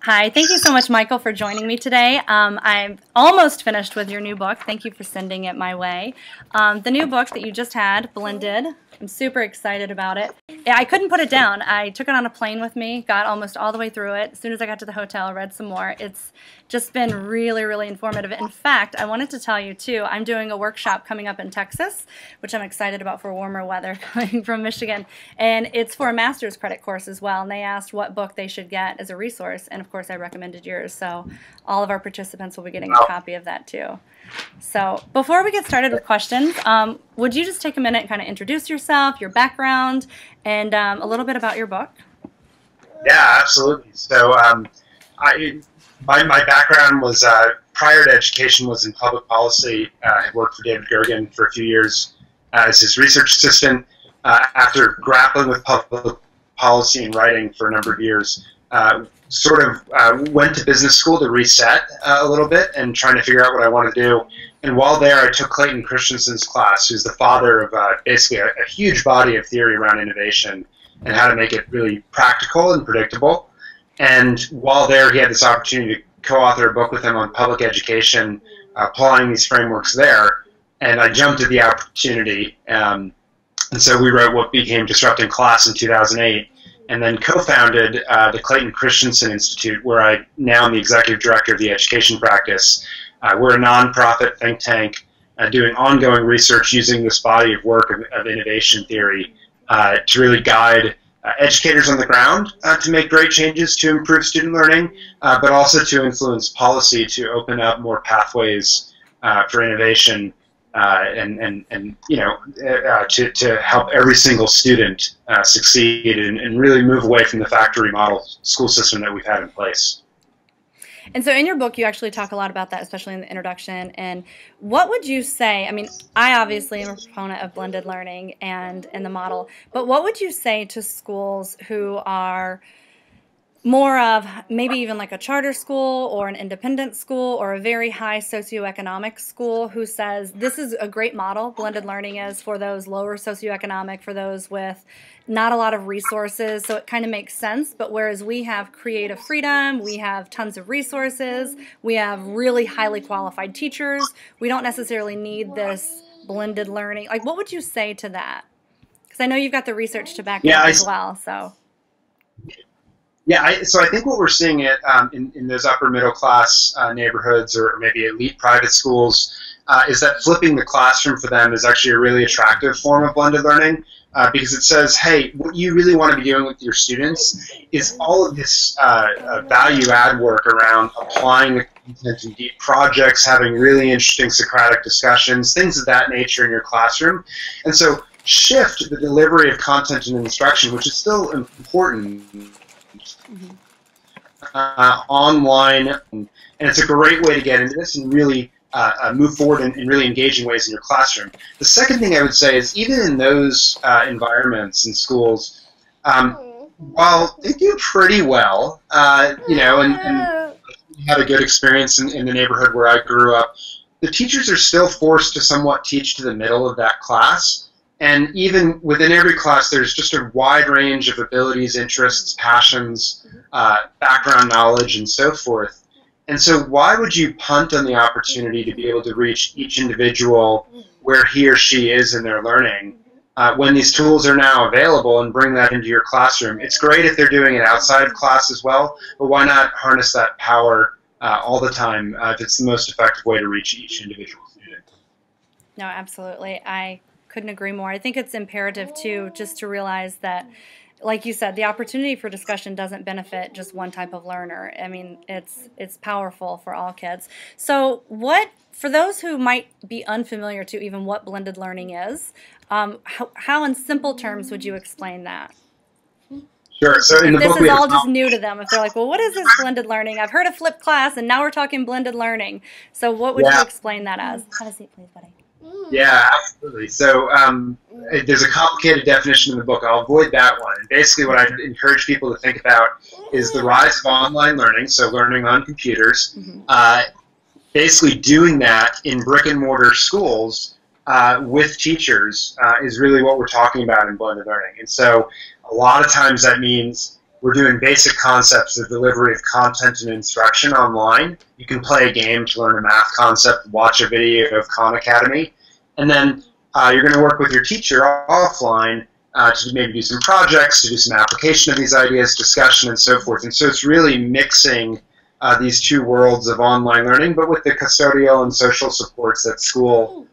Hi, thank you so much, Michael, for joining me today. I'm almost finished with your new book. Thank you for sending it my way. The new book that you just had, Blended, I'm super excited about it. I couldn't put it down. I took it on a plane with me, got almost all the way through it. As soon as I got to the hotel, I read some more. It's just been really, really informative. In fact, I wanted to tell you, too, I'm doing a workshop coming up in Texas, which I'm excited about for warmer weather coming from Michigan. And it's for a master's credit course as well. And they asked what book they should get as a resource. And, of course, I recommended yours. So all of our participants will be getting a copy of that, too. So before we get started with questions, would you just take a minute and kind of introduce yourself, your background, and a little bit about your book? Yeah, absolutely. So my background was, prior to education, was in public policy. I worked for David Gergen for a few years as his research assistant. After grappling with public policy and writing for a number of years, went to business school to reset a little bit and trying to figure out what I want to do. And while there, I took Clayton Christensen's class, who's the father of basically a huge body of theory around innovation and how to make it really practical and predictable. And while there, he had this opportunity to co-author a book with him on public education, applying these frameworks there. And I jumped at the opportunity. And so we wrote what became Disrupting Class in 2008. And then co-founded the Clayton Christensen Institute, where I now am the executive director of the education practice. We're a nonprofit think tank doing ongoing research using this body of work of innovation theory to really guide educators on the ground to make great changes to improve student learning, but also to influence policy to open up more pathways for innovation. To help every single student succeed and really move away from the factory model school system that we've had in place. And so in your book, you actually talk a lot about that, especially in the introduction. And what would you say, I mean, I obviously am a proponent of blended learning and the model, but what would you say to schools who are more of maybe even like a charter school or an independent school or a very high socioeconomic school who says this is a great model, blended learning is, for those lower socioeconomic, for those with not a lot of resources, so it kind of makes sense. But whereas we have creative freedom, we have tons of resources, we have really highly qualified teachers, we don't necessarily need this blended learning. Like, what would you say to that? Because I know you've got the research to back it up as well, so. Yeah, so I think what we're seeing in those upper middle class neighborhoods or maybe elite private schools is that flipping the classroom for them is actually a really attractive form of blended learning because it says, hey, what you really want to be doing with your students is all of this value add work around applying the content in deep projects, having really interesting Socratic discussions, things of that nature in your classroom. And so shift the delivery of content and instruction, which is still important, online, and it's a great way to get into this and really move forward in really engaging ways in your classroom. The second thing I would say is even in those environments in schools, while they do pretty well, you know, and had a good experience in the neighborhood where I grew up, the teachers are still forced to somewhat teach to the middle of that class. And even within every class, there's just a wide range of abilities, interests, passions, background knowledge, and so forth. And so why would you punt on the opportunity to be able to reach each individual where he or she is in their learning when these tools are now available and bring that into your classroom? It's great if they're doing it outside of class as well, but why not harness that power all the time if it's the most effective way to reach each individual student? No, absolutely. I couldn't agree more. I think it's imperative, too, just to realize that, like you said, the opportunity for discussion doesn't benefit just one type of learner. I mean, it's powerful for all kids. So what, for those who might be unfamiliar to even what blended learning is, how in simple terms would you explain that? Sure. So in the book, this is all just new to them. If they're like, well, what is this blended learning? I've heard of flipped class, and now we're talking blended learning. So what would you explain that as? Have a seat, please, buddy. Yeah, absolutely. So there's a complicated definition in the book. I'll avoid that one. And basically what I encourage people to think about is the rise of online learning, so learning on computers, basically doing that in brick-and-mortar schools with teachers is really what we're talking about in blended learning. And so a lot of times that means we're doing basic concepts of delivery of content and instruction online. You can play a game to learn a math concept, watch a video of Khan Academy, and then you're going to work with your teacher offline to maybe do some projects, to do some application of these ideas, discussion, and so forth. And so it's really mixing these two worlds of online learning, but with the custodial and social supports that school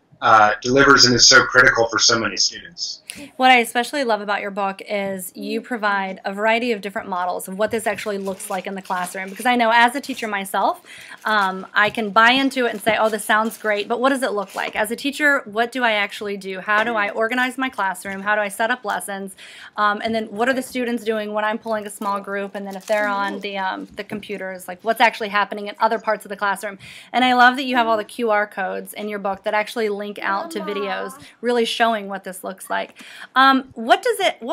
delivers and is so critical for so many students. What I especially love about your book is you provide a variety of different models of what this actually looks like in the classroom. Because I know as a teacher myself, I can buy into it and say, oh, this sounds great, but what does it look like? As a teacher, what do I actually do? How do I organize my classroom? How do I set up lessons? And then what are the students doing when I'm pulling a small group? And then if they're on the computers, like what's actually happening in other parts of the classroom? And I love that you have all the QR codes in your book that actually link out to videos, really showing what this looks like. What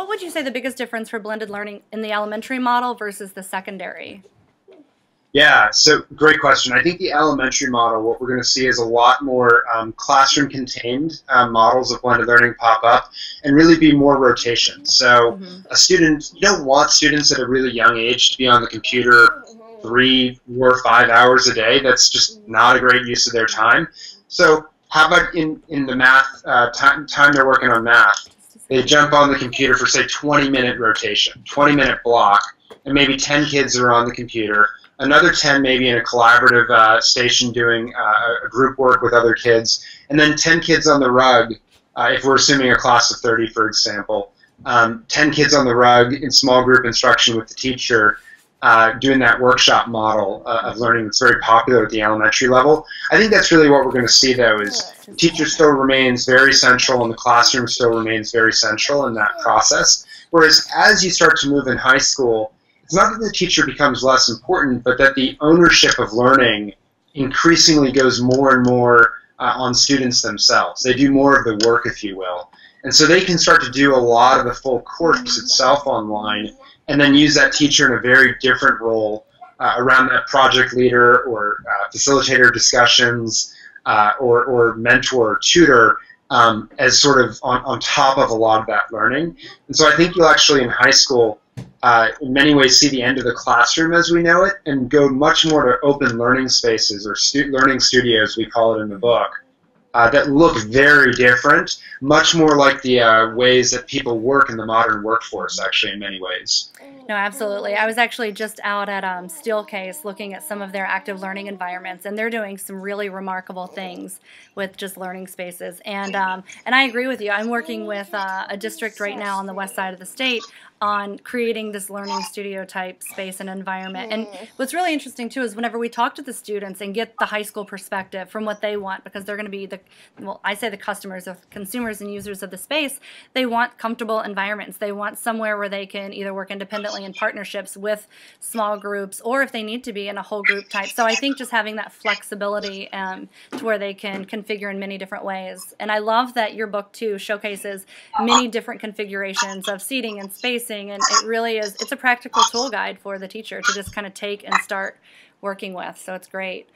would you say the biggest difference for blended learning in the elementary model versus the secondary? Yeah, so great question. I think the elementary model, what we're going to see is a lot more classroom-contained models of blended learning pop up and really be more rotation. So a student, you don't want students at a really young age to be on the computer 3, 4, 5 hours a day. That's just not a great use of their time. So how about in the math time they're working on math? They jump on the computer for, say, 20-minute rotation, 20-minute block, and maybe 10 kids are on the computer, another 10 maybe in a collaborative station doing a group work with other kids, and then 10 kids on the rug, if we're assuming a class of 30, for example, 10 kids on the rug in small group instruction with the teacher, doing that workshop model of learning that's very popular at the elementary level. I think that's really what we're going to see, though, is the teacher still remains very central and the classroom still remains very central in that process. Whereas as you start to move in high school, it's not that the teacher becomes less important, but that the ownership of learning increasingly goes more and more on students themselves. They do more of the work, if you will. And so they can start to do a lot of the full course itself online and then use that teacher in a very different role around that project leader or facilitator discussions or mentor or tutor as sort of on top of a lot of that learning. And so I think you'll actually in high school in many ways see the end of the classroom as we know it and go much more to open learning spaces or learning studios, we call it in the book, that look very different, much more like the ways that people work in the modern workforce, actually, in many ways. No, absolutely. I was actually just out at Steelcase looking at some of their active learning environments, and they're doing some really remarkable things with just learning spaces. And I agree with you. I'm working with a district right now on the west side of the state on creating this learning studio type space and environment. And what's really interesting too is whenever we talk to the students and get the high school perspective from what they want, because they're going to be the, well, I say the customers, the consumers and users of the space, they want comfortable environments. They want somewhere where they can either work independently in partnerships with small groups or if they need to be in a whole group type. So I think just having that flexibility to where they can configure in many different ways. And I love that your book too showcases many different configurations of seating and space. And it really is, it's a practical tool guide for the teacher to just kind of take and start working with. So it's great.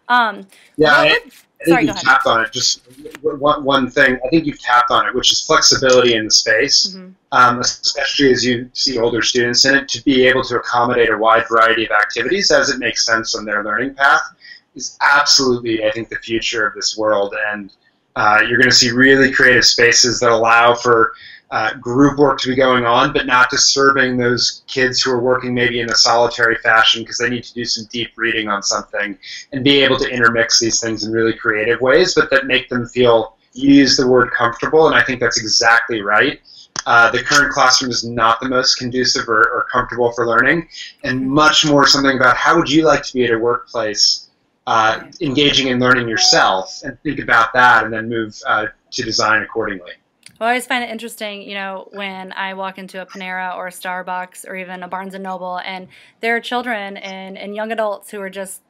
Yeah, I think you've tapped on it. Just one thing, I think you've tapped on it, which is flexibility in the space, especially as you see older students in it, to be able to accommodate a wide variety of activities as it makes sense on their learning path is absolutely, I think, the future of this world. And you're going to see really creative spaces that allow for group work to be going on, but not disturbing those kids who are working maybe in a solitary fashion because they need to do some deep reading on something and be able to intermix these things in really creative ways, but that make them feel, you use the word comfortable, and I think that's exactly right. The current classroom is not the most conducive or comfortable for learning, and much more something about how would you like to be at a workplace engaging in learning yourself, and think about that and then move to design accordingly. Well, I always find it interesting, you know, when I walk into a Panera or a Starbucks or even a Barnes & Noble, and there are children and young adults who are just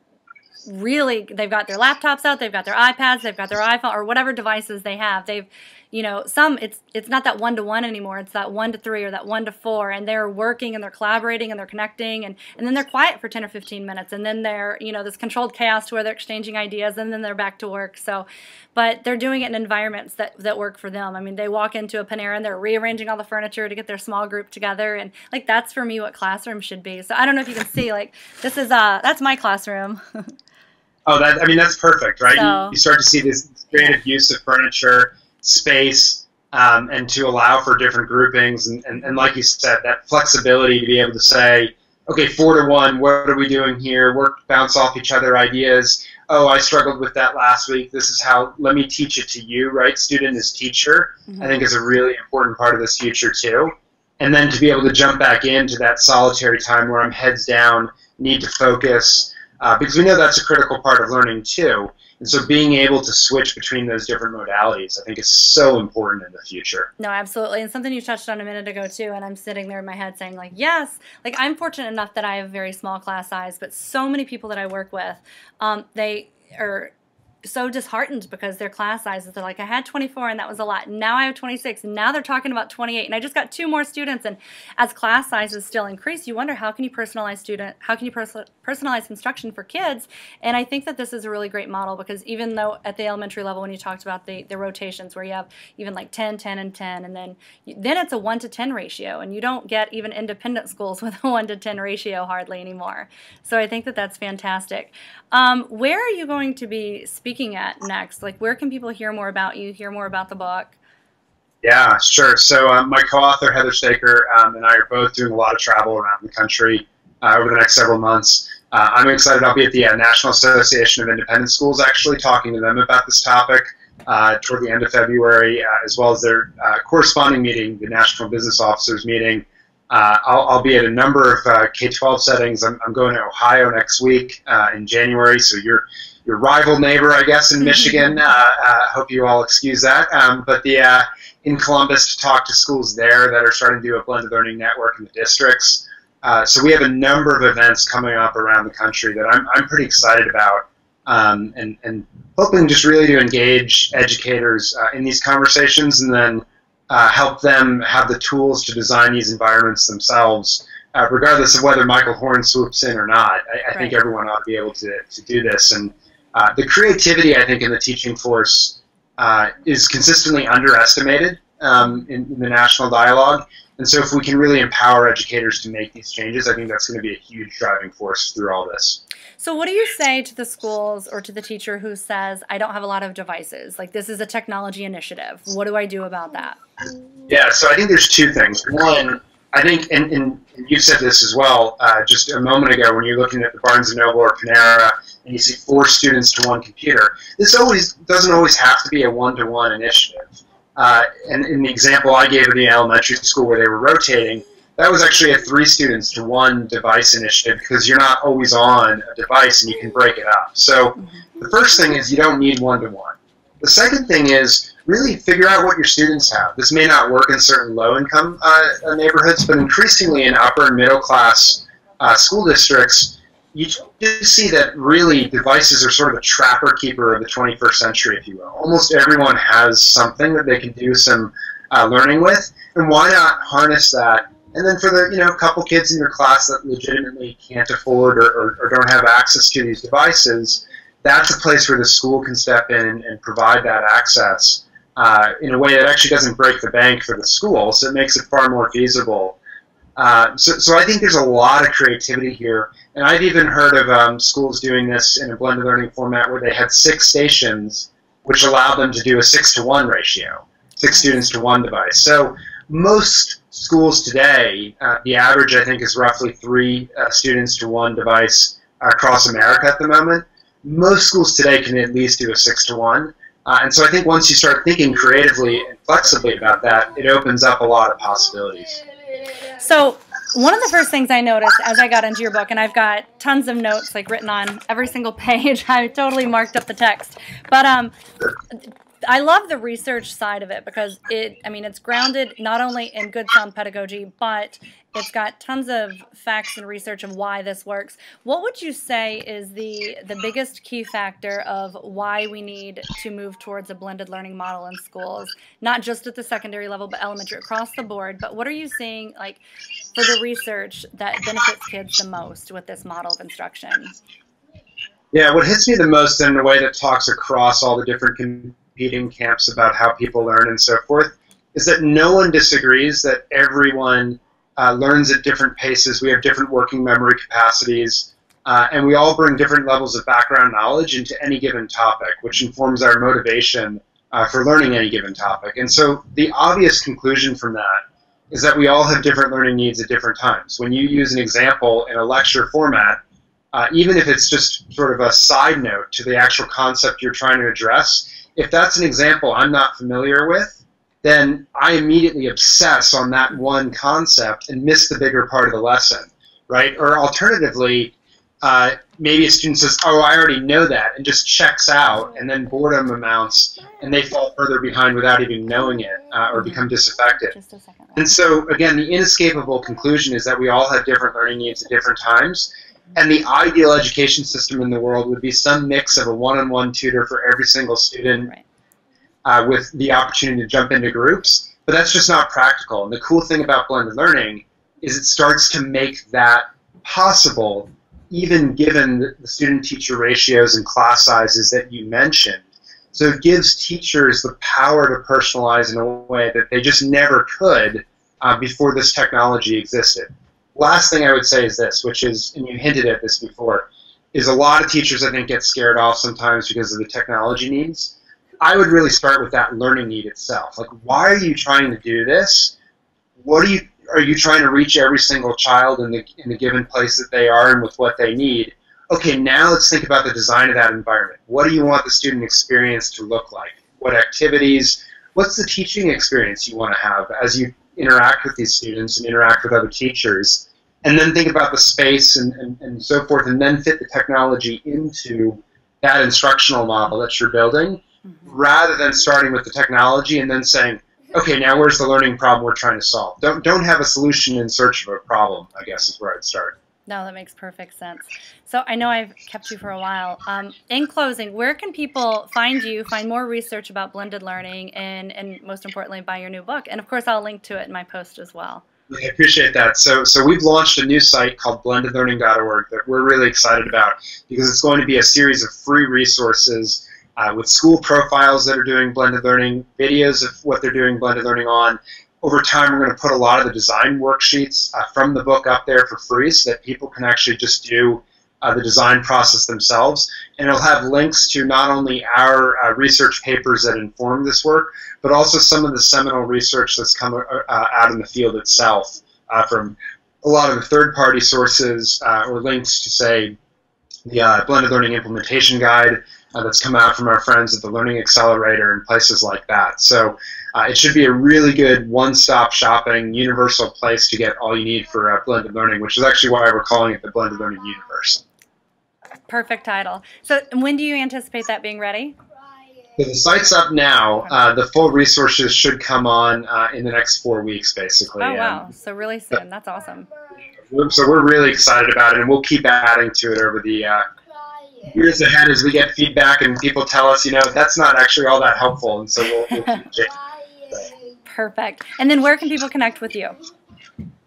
really, they've got their laptops out, they've got their iPads, they've got their iPhone, or whatever devices they have. They've, you know, some it's not that 1-to-1 anymore. It's that 1-to-3 or that 1-to-4, and they're working and they're collaborating and they're connecting, and then they're quiet for 10 or 15 minutes, and then they're, you know, this controlled chaos to where they're exchanging ideas, and then they're back to work. So, but they're doing it in environments that work for them. I mean, they walk into a Panera and they're rearranging all the furniture to get their small group together, and like that's for me what classroom should be. So I don't know if you can see, like, this is that's my classroom. Oh, I mean, that's perfect, right? So, you start to see this creative use of furniture, space, and to allow for different groupings, and like you said, that flexibility to be able to say, okay, 4-to-1, what are we doing here? Bounce off each other ideas. Oh, I struggled with that last week. This is how, let me teach it to you, right? Student as teacher, I think is a really important part of this future too. And then to be able to jump back into that solitary time where I'm heads down, need to focus, because we know that's a critical part of learning too. And so being able to switch between those different modalities, I think, is so important in the future. No, absolutely. And something you touched on a minute ago too, and I'm sitting there in my head saying, like, yes, like I'm fortunate enough that I have a very small class size, but so many people that I work with, they are so disheartened because their class sizes, they're like, I had 24 and that was a lot. Now I have 26, and now they're talking about 28, and I just got 2 more students. And as class sizes still increase, you wonder, how can you personalize personalize instruction for kids? And I think that this is a really great model, because even though at the elementary level, when you talked about the rotations where you have even like 10, 10, and 10, and then it's a 1-to-10 ratio, and you don't get even independent schools with a 1-to-10 ratio hardly anymore. So I think that that's fantastic. Where are you going to be speaking at next? Like, where can people hear more about you, hear more about the book? Yeah, sure. So my co-author, Heather Staker, and I are both doing a lot of travel around the country over the next several months. I'm excited. I'll be at the National Association of Independent Schools, actually talking to them about this topic toward the end of February, as well as their corresponding meeting, the National Business Officers meeting. I'll be at a number of K-12 settings. I'm going to Ohio next week in January, so your rival neighbor, I guess, in Michigan. Hope you all excuse that. But in Columbus, to talk to schools there that are starting to do a blended learning network in the districts. So we have a number of events coming up around the country that I'm pretty excited about, and hoping just really to engage educators in these conversations, and then help them have the tools to design these environments themselves, regardless of whether Michael Horn swoops in or not. I think everyone ought to be able to do this. And the creativity, I think, in the teaching force is consistently underestimated in the national dialogue. And so if we can really empower educators to make these changes, I think that's going to be a huge driving force through all this. So what do you say to the schools or to the teacher who says, I don't have a lot of devices? Like, this is a technology initiative. What do I do about that? Yeah, so I think there's 2 things. One, I think, and you said this as well just a moment ago, when you're looking at the Barnes & Noble or Panera, and you see 4 students to 1 computer, this doesn't always have to be a 1-to-1 initiative. And in the example I gave of the elementary school where they were rotating, that was actually a 3 students to 1 device initiative, because you're not always on a device and you can break it up. So the first thing is, you don't need 1-to-1. The second thing is, really figure out what your students have. This may not work in certain low-income neighborhoods, but increasingly in upper and middle-class school districts, you just see that really devices are sort of a trapper-keeper of the 21st century, if you will. Almost everyone has something that they can do some learning with, and why not harness that? And then for the couple kids in your class that legitimately can't afford or don't have access to these devices, that's a place where the school can step in and provide that access in a way that actually doesn't break the bank for the school, so it makes it far more feasible. So I think there's a lot of creativity here, and I've even heard of schools doing this in a blended learning format where they had 6 stations, which allowed them to do a 6-to-1 ratio, 6 students to 1 device. So most schools today, the average, I think, is roughly 3 students to 1 device across America at the moment. Most schools today can at least do a 6-to-1. And so I think once you start thinking creatively and flexibly about that, it opens up a lot of possibilities. So one of the first things I noticed as I got into your book, and I've got tons of notes like written on every single page, I totally marked up the text, but I love the research side of it because it's grounded not only in good sound pedagogy, but it's got tons of facts and research of why this works. What would you say is the biggest key factor of why we need to move towards a blended learning model in schools, not just at the secondary level, but elementary, across the board? But what are you seeing, like, for the research that benefits kids the most with this model of instruction? Yeah, what hits me the most in a way that talks across all the different competing camps about how people learn and so forth is that no one disagrees that everyone learns at different paces. We have different working memory capacities, and we all bring different levels of background knowledge into any given topic, which informs our motivation for learning any given topic. And so the obvious conclusion from that is that we all have different learning needs at different times. When you use an example in a lecture format, even if it's just sort of a side note to the actual concept you're trying to address, if that's an example I'm not familiar with, then I immediately obsess on that one concept and miss the bigger part of the lesson, right? Or alternatively, maybe a student says, oh, I already know that, and just checks out, and then boredom amounts, and they fall further behind without even knowing it, or become disaffected. Just a second. And so, again, the inescapable conclusion is that we all have different learning needs at different times, and the ideal education system in the world would be some mix of a one-on-one tutor for every single student, Right. With the opportunity to jump into groups, but that's just not practical. And the cool thing about blended learning is it starts to make that possible, even given the student-teacher ratios and class sizes that you mentioned. So it gives teachers the power to personalize in a way that they just never could before this technology existed. Last thing I would say is this, which is, and you hinted at this before, is a lot of teachers, I think, get scared off sometimes because of the technology needs. I would really start with that learning need itself. Like, why are you trying to do this? Are you trying to reach every single child in the given place that they are and with what they need? Okay, now let's think about the design of that environment. What do you want the student experience to look like? What activities? What's the teaching experience you want to have as you interact with these students and interact with other teachers? And then think about the space and so forth, and then fit the technology into that instructional model that you're building, rather than starting with the technology and then saying, okay, now where's the learning problem we're trying to solve? Don't have a solution in search of a problem, I guess is where I'd start. No, that makes perfect sense. So I know I've kept you for a while. In closing, where can people find you, find more research about blended learning, and most importantly, buy your new book? And of course, I'll link to it in my post as well. I appreciate that. So we've launched a new site called blendedlearning.org that we're really excited about because it's going to be a series of free resources with school profiles that are doing blended learning, videos of what they're doing blended learning on. Over time, we're going to put a lot of the design worksheets from the book up there for free so that people can actually just do the design process themselves. And it'll have links to not only our research papers that inform this work, but also some of the seminal research that's come out in the field itself from a lot of the third-party sources or links to, say, the Blended Learning Implementation Guide that's come out from our friends at the Learning Accelerator and places like that. So it should be a really good one-stop shopping, universal place to get all you need for blended learning, which is actually why we're calling it the Blended Learning Universe. Perfect title. So when do you anticipate that being ready? So the site's up now. The full resources should come on in the next 4 weeks, basically. Oh, wow. So really soon. That's awesome. So we're really excited about it, and we'll keep adding to it over the years ahead as we get feedback and people tell us, you know, that's not actually all that helpful, and so we'll keep changing. Perfect. And then where can people connect with you?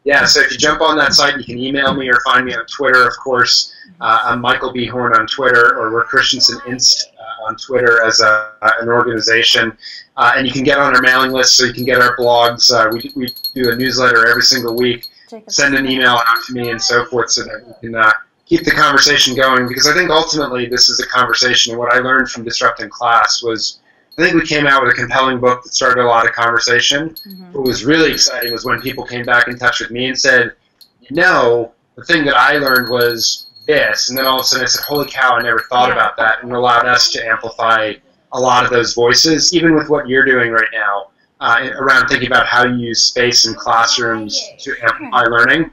Yeah, so if you jump on that site, you can email me or find me on Twitter, of course. I'm Michael B. Horn on Twitter, or we're Christensen Inst on Twitter as an organization. And you can get on our mailing list so you can get our blogs. We do a newsletter every single week. Send an email out to me and so forth so that you can keep the conversation going, because I think ultimately this is a conversation. And what I learned from Disrupting Class was, I think we came out with a compelling book that started a lot of conversation. What was really exciting was when people came back in touch with me and said, you know, the thing that I learned was this, and then all of a sudden I said, holy cow, I never thought about that, and allowed us to amplify a lot of those voices, even with what you're doing right now, around thinking about how you use space in classrooms to amplify learning.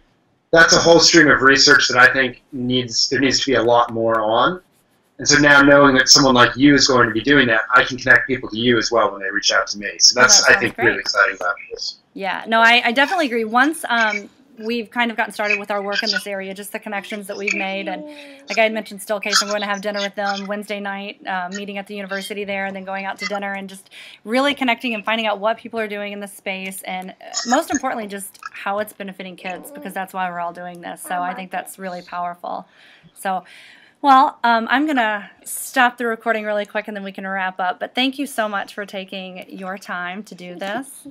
That's a whole stream of research that I think there needs to be a lot more on. And so now knowing that someone like you is going to be doing that, I can connect people to you as well when they reach out to me. So that's, I think, really exciting about this. Yeah, no, I definitely agree. Once we've kind of gotten started with our work in this area, just the connections that we've made, and like I had mentioned, Stillcase, I'm going to have dinner with them Wednesday night, meeting at the university there, and then going out to dinner and just really connecting and finding out what people are doing in this space, and most importantly, just how it's benefiting kids, because that's why we're all doing this. So I think that's really powerful. So, well, I'm going to stop the recording really quick and then we can wrap up. But thank you so much for taking your time to do this.